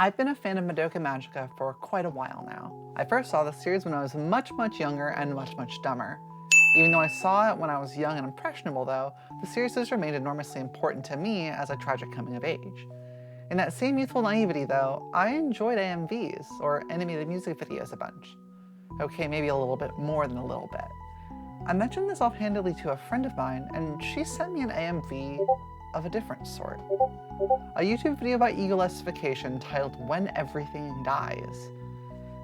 I've been a fan of Madoka Magica for quite a while now. I first saw the series when I was much younger and much dumber. Even though I saw it when I was young and impressionable though, the series has remained enormously important to me as a tragic coming of age. In that same youthful naivety though, I enjoyed AMVs, or animated music videos, a bunch. Okay, maybe a little bit more than a little bit. I mentioned this offhandedly to a friend of mine, and she sent me an AMV of a different sort. A YouTube video by Eagle-ification titled When Everything Dies.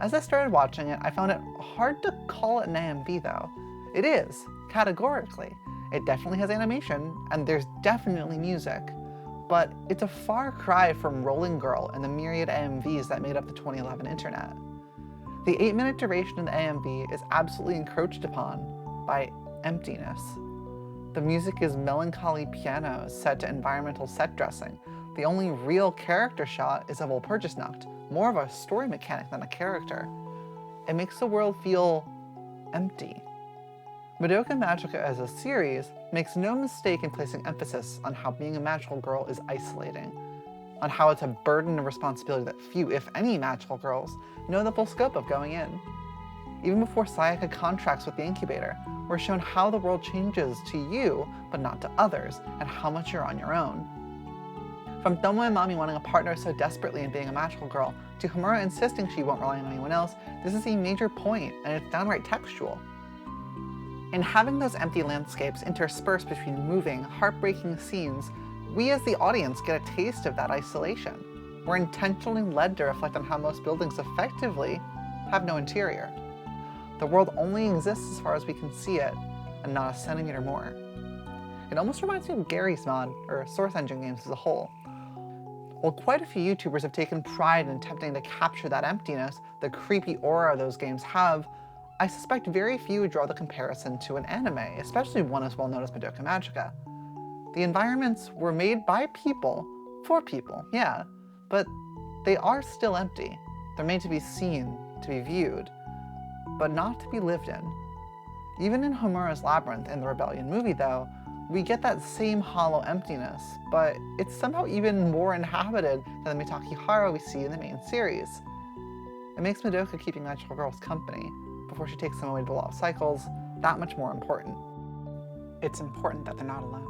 As I started watching it, I found it hard to call it an AMV though. It is, categorically. It definitely has animation, and there's definitely music, but it's a far cry from Rolling Girl and the myriad AMVs that made up the 2011 internet. The 8-minute duration of the AMV is absolutely encroached upon by emptiness. The music is melancholy pianos set to environmental set dressing. The only real character shot is of Walpurgisnacht, more of a story mechanic than a character. It makes the world feel empty. Madoka Magica as a series makes no mistake in placing emphasis on how being a magical girl is isolating, on how it's a burden and responsibility that few, if any, magical girls know the full scope of going in. Even before Sayaka contracts with the incubator, we're shown how the world changes to you, but not to others, and how much you're on your own. From Tomoe wanting a partner so desperately in being a magical girl, to Homura insisting she won't rely on anyone else, this is a major point, and it's downright textual. In having those empty landscapes interspersed between moving, heartbreaking scenes, we as the audience get a taste of that isolation. We're intentionally led to reflect on how most buildings effectively have no interior. The world only exists as far as we can see it, and not a centimeter more. It almost reminds me of Garry's Mod, or Source Engine games as a whole. While quite a few YouTubers have taken pride in attempting to capture that emptiness, the creepy aura those games have, I suspect very few would draw the comparison to an anime, especially one as well known as Madoka Magica. The environments were made by people, for people, yeah, but they are still empty. They're made to be seen, to be viewed, but not to be lived in. Even in Homura's Labyrinth in the Rebellion movie though, we get that same hollow emptiness, but it's somehow even more inhabited than the Mitaki Hara we see in the main series. It makes Madoka keeping magical girls company, before she takes them away to the Law of Cycles, that much more important. It's important that they're not alone.